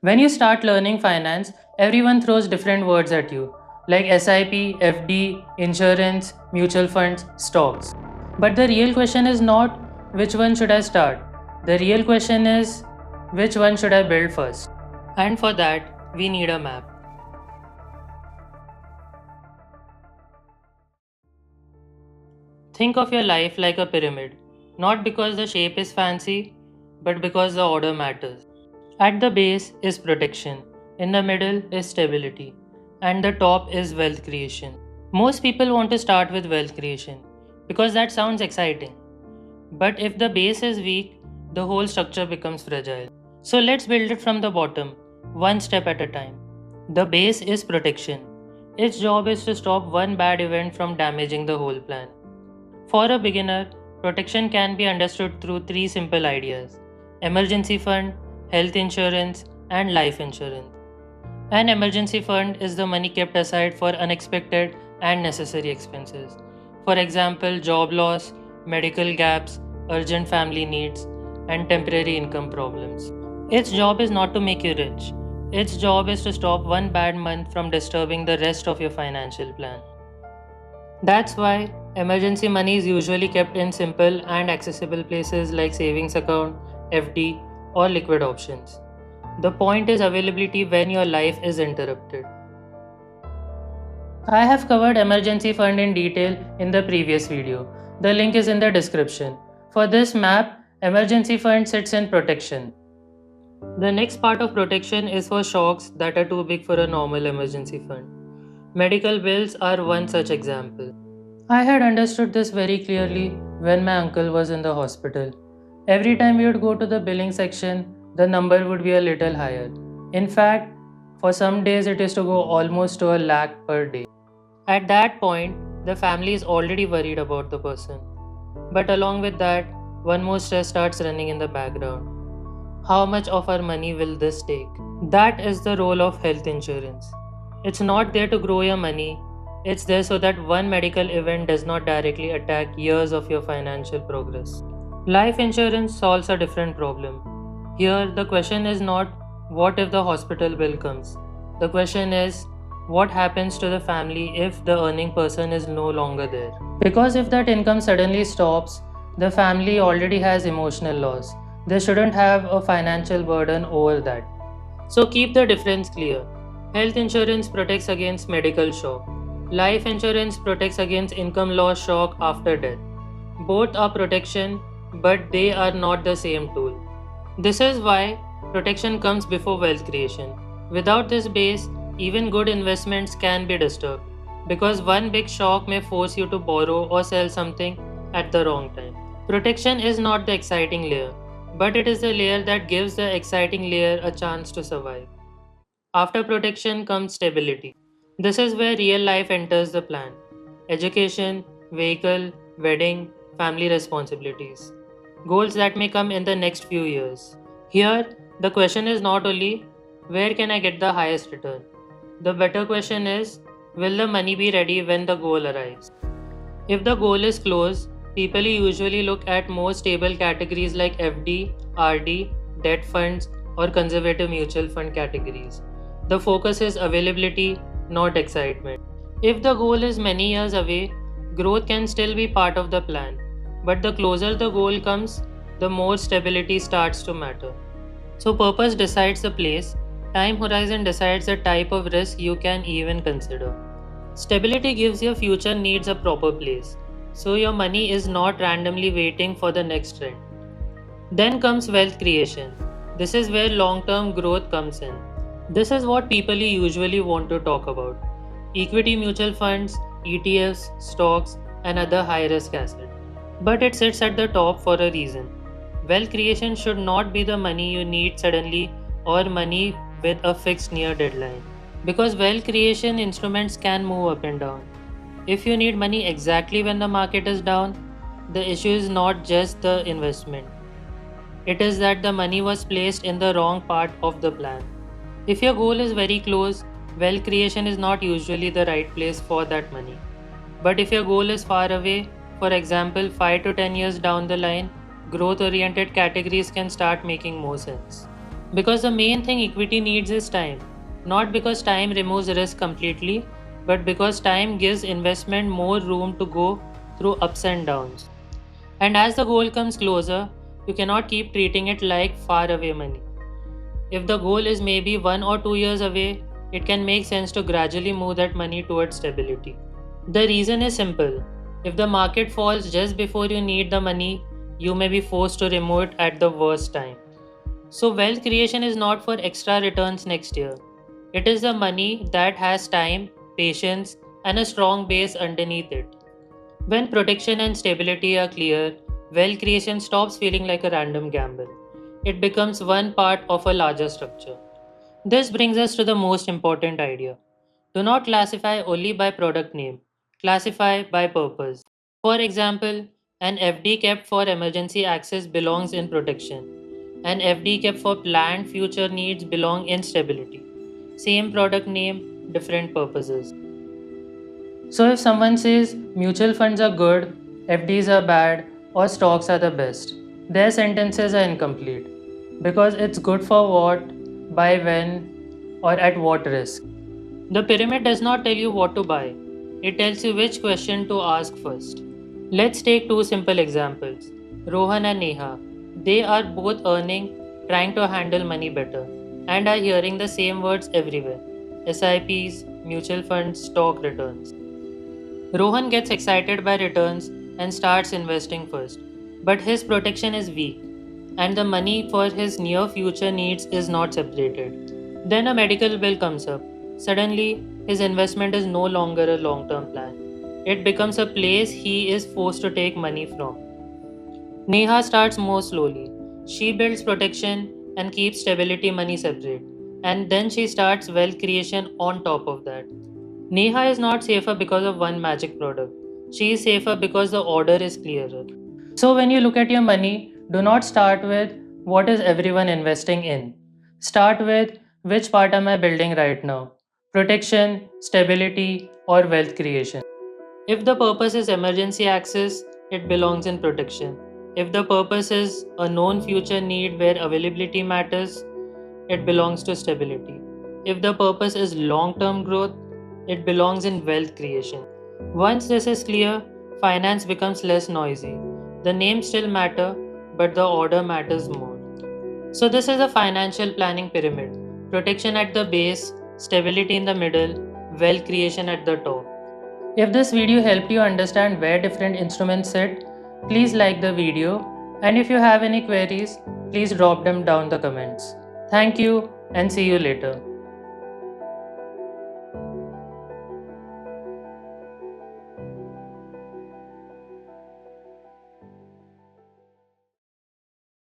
When you start learning finance, everyone throws different words at you, like SIP, FD, insurance, mutual funds, stocks. But the real question is not which one should I start. The real question is which one should I build first. And for that, we need a map. Think of your life like a pyramid, not because the shape is fancy, but because the order matters. At the base is protection, in the middle is stability, and the top is wealth creation. Most people want to start with wealth creation because that sounds exciting. But if the base is weak, the whole structure becomes fragile. So let's build it from the bottom, one step at a time. The base is protection. Its job is to stop one bad event from damaging the whole plan. For a beginner, protection can be understood through three simple ideas: emergency fund, health insurance, and life insurance. An emergency fund is the money kept aside for unexpected and necessary expenses. For example, job loss, medical gaps, urgent family needs, and temporary income problems. Its job is not to make you rich. Its job is to stop one bad month from disturbing the rest of your financial plan. That's why emergency money is usually kept in simple and accessible places like savings account, FD, or liquid options. The point is availability when your life is interrupted. I have covered emergency fund in detail in the previous video. The link is in the description. For this map, emergency fund sits in protection. The next part of protection is for shocks that are too big for a normal emergency fund. Medical bills are one such example. I had understood this very clearly when my uncle was in the hospital. Every time we would go to the billing section, the number would be a little higher. In fact, for some days it used to go almost to a lakh per day. At that point, the family is already worried about the person. But along with that, one more stress starts running in the background. How much of our money will this take? That is the role of health insurance. It's not there to grow your money, it's there so that one medical event does not directly attack years of your financial progress. Life insurance solves a different problem. Here, the question is not what if the hospital bill comes. The question is what happens to the family if the earning person is no longer there. Because if that income suddenly stops, the family already has emotional loss. They shouldn't have a financial burden over that. So keep the difference clear. Health insurance protects against medical shock. Life insurance protects against income loss shock after death. Both are protection, but they are not the same tool. This is why protection comes before wealth creation. Without this base, even good investments can be disturbed because one big shock may force you to borrow or sell something at the wrong time. Protection is not the exciting layer, but it is the layer that gives the exciting layer a chance to survive. After protection comes stability. This is where real life enters the plan: education, vehicle, wedding, family responsibilities. Goals that may come in the next few years. Here, the question is not only where can I get the highest return? The better question is will the money be ready when the goal arrives? If the goal is close, people usually look at more stable categories like FD, RD, debt funds, or conservative mutual fund categories. The focus is availability, not excitement. If the goal is many years away, growth can still be part of the plan. But the closer the goal comes, the more stability starts to matter. So, purpose decides the place, time horizon decides the type of risk you can even consider. Stability gives your future needs a proper place, so your money is not randomly waiting for the next trend. Then comes wealth creation. This is where long term growth comes in. This is what people usually want to talk about: equity mutual funds, ETFs, stocks, and other high risk assets. But it sits at the top for a reason. Wealth creation should not be the money you need suddenly or money with a fixed near deadline. Because wealth creation instruments can move up and down. If you need money exactly when the market is down, the issue is not just the investment. It is that the money was placed in the wrong part of the plan. If your goal is very close, wealth creation is not usually the right place for that money. But if your goal is far away, for example 5 to 10 years down the line, growth oriented categories can start making more sense. Because the main thing equity needs is time. Not because time removes risk completely, but because time gives investment more room to go through ups and downs. And as the goal comes closer, you cannot keep treating it like far away money. If the goal is maybe 1 or 2 years away, it can make sense to gradually move that money towards stability. The reason is simple. If the market falls just before you need the money, you may be forced to remove it at the worst time. So, wealth creation is not for extra returns next year. It is the money that has time, patience, and a strong base underneath it. When protection and stability are clear, wealth creation stops feeling like a random gamble. It becomes one part of a larger structure. This brings us to the most important idea. Do not classify only by product name, classify by purpose. For example, an FD kept for emergency access belongs in protection. An FD kept for planned future needs belong in stability. Same product name, different purposes. So if someone says mutual funds are good, FDs are bad, or stocks are the best, their sentences are incomplete because it's good for what, by when, or at what risk. The pyramid does not tell you what to buy, it tells you which question to ask first. Let's take two simple examples Rohan and Neha. They are both earning, trying to handle money better, and are hearing the same words everywhere SIPs, mutual funds, stock returns. Rohan gets excited by returns and starts investing first, but his protection is weak, and the money for his near future needs is not separated. Then a medical bill comes up. Suddenly, his investment is no longer a long term plan. It becomes a place he is forced to take money from. Neha starts more slowly. She builds protection and keeps stability money separate, and then she starts wealth creation on top of that. Neha is not safer because of one magic product. She is safer because the order is clearer. So, when you look at your money, do not start with what is everyone investing in. Start with which part am I building right now? Protection, stability, or wealth creation. If the purpose is emergency access, it belongs in protection. If the purpose is a known future need where availability matters, it belongs to stability. If the purpose is long term growth, it belongs in wealth creation. Once this is clear, finance becomes less noisy. The names still matter, but the order matters more. So, this is a financial planning pyramid protection at the base, stability in the middle, wealth creation at the top. If this video helped you understand where different instruments sit, please like the video, and if you have any queries, please drop them down the comments. Thank you and see you later.